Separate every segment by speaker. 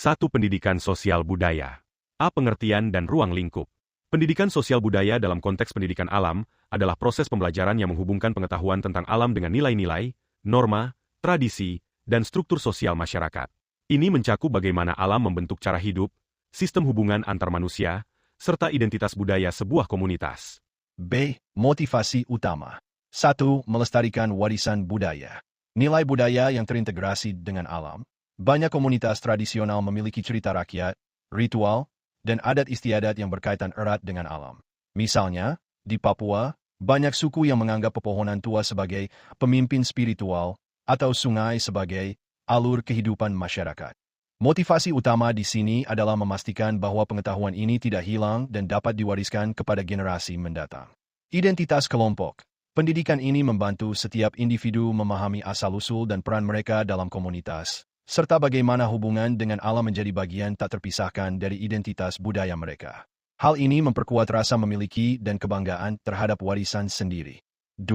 Speaker 1: 1. Pendidikan sosial budaya. A. Pengertian dan ruang lingkup. Pendidikan sosial budaya dalam konteks pendidikan alam adalah proses pembelajaran yang menghubungkan pengetahuan tentang alam dengan nilai-nilai, norma, tradisi, dan struktur sosial masyarakat. Ini mencakup bagaimana alam membentuk cara hidup, sistem hubungan antar manusia, serta identitas budaya sebuah komunitas.
Speaker 2: B. Motivasi utama. 1. Melestarikan warisan budaya. Nilai budaya yang terintegrasi dengan alam. Banyak komunitas tradisional memiliki cerita rakyat, ritual, dan adat istiadat yang berkaitan erat dengan alam. Misalnya, di Papua, banyak suku yang menganggap pepohonan tua sebagai pemimpin spiritual atau sungai sebagai alur kehidupan masyarakat. Motivasi utama di sini adalah memastikan bahwa pengetahuan ini tidak hilang dan dapat diwariskan kepada generasi mendatang. Identitas kelompok. Pendidikan ini membantu setiap individu memahami asal-usul dan peran mereka dalam komunitas, serta bagaimana hubungan dengan alam menjadi bagian tak terpisahkan dari identitas budaya mereka. Hal ini memperkuat rasa memiliki dan kebanggaan terhadap warisan sendiri. 2.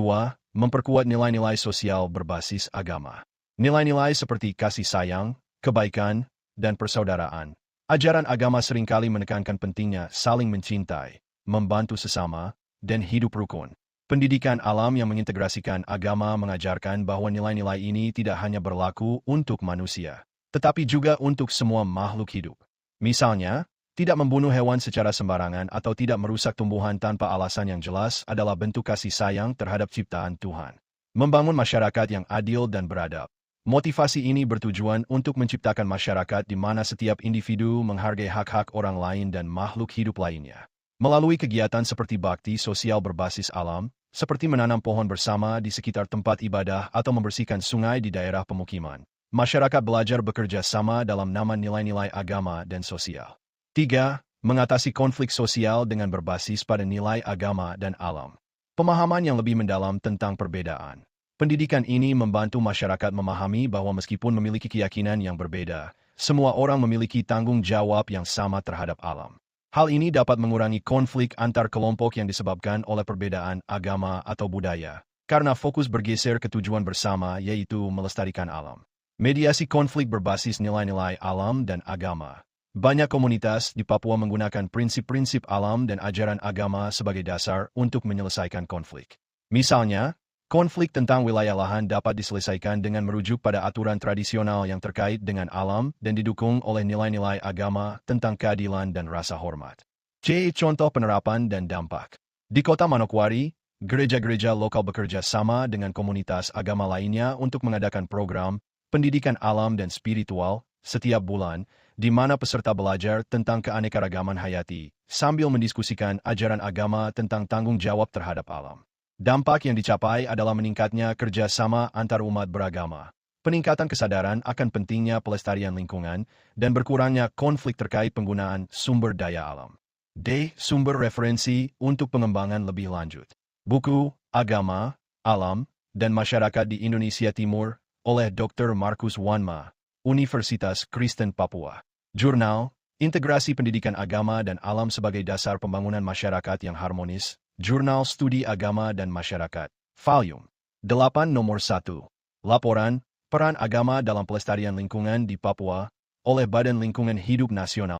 Speaker 2: Memperkuat nilai-nilai sosial berbasis agama. Nilai-nilai seperti kasih sayang, kebaikan, dan persaudaraan. Ajaran agama seringkali menekankan pentingnya saling mencintai, membantu sesama, dan hidup rukun. Pendidikan alam yang mengintegrasikan agama mengajarkan bahwa nilai-nilai ini tidak hanya berlaku untuk manusia, tetapi juga untuk semua makhluk hidup. Misalnya, tidak membunuh hewan secara sembarangan atau tidak merusak tumbuhan tanpa alasan yang jelas adalah bentuk kasih sayang terhadap ciptaan Tuhan. Membangun masyarakat yang adil dan beradab. Motivasi ini bertujuan untuk menciptakan masyarakat di mana setiap individu menghargai hak-hak orang lain dan makhluk hidup lainnya. Melalui kegiatan seperti bakti sosial berbasis alam, seperti menanam pohon bersama di sekitar tempat ibadah atau membersihkan sungai di daerah pemukiman, masyarakat belajar bekerja sama dalam nama nilai-nilai agama dan sosial. 3. Mengatasi konflik sosial dengan berbasis pada nilai agama dan alam. Pemahaman yang lebih mendalam tentang perbedaan. Pendidikan ini membantu masyarakat memahami bahwa meskipun memiliki keyakinan yang berbeda, semua orang memiliki tanggung jawab yang sama terhadap alam. Hal ini dapat mengurangi konflik antar kelompok yang disebabkan oleh perbedaan agama atau budaya, karena fokus bergeser ke tujuan bersama yaitu melestarikan alam. Mediasi konflik berbasis nilai-nilai alam dan agama. Banyak komunitas di Papua menggunakan prinsip-prinsip alam dan ajaran agama sebagai dasar untuk menyelesaikan konflik. Misalnya, konflik tentang wilayah lahan dapat diselesaikan dengan merujuk pada aturan tradisional yang terkait dengan alam dan didukung oleh nilai-nilai agama tentang keadilan dan rasa hormat. C. Contoh penerapan dan dampak. Di kota Manokwari, gereja-gereja lokal bekerja sama dengan komunitas agama lainnya untuk mengadakan program pendidikan alam dan spiritual setiap bulan, di mana peserta belajar tentang keanekaragaman hayati, sambil mendiskusikan ajaran agama tentang tanggung jawab terhadap alam. Dampak yang dicapai adalah meningkatnya kerjasama antar umat beragama, peningkatan kesadaran akan pentingnya pelestarian lingkungan, dan berkurangnya konflik terkait penggunaan sumber daya alam. D. Sumber referensi untuk pengembangan lebih lanjut. Buku, Agama, Alam, dan Masyarakat di Indonesia Timur oleh Dr. Markus Wanma, Universitas Kristen Papua. Jurnal, Integrasi Pendidikan Agama dan Alam sebagai Dasar Pembangunan Masyarakat yang Harmonis, Jurnal Studi Agama dan Masyarakat, Volume 8 Nomor 1. Laporan, Peran Agama dalam Pelestarian Lingkungan di Papua, oleh Badan Lingkungan Hidup Nasional.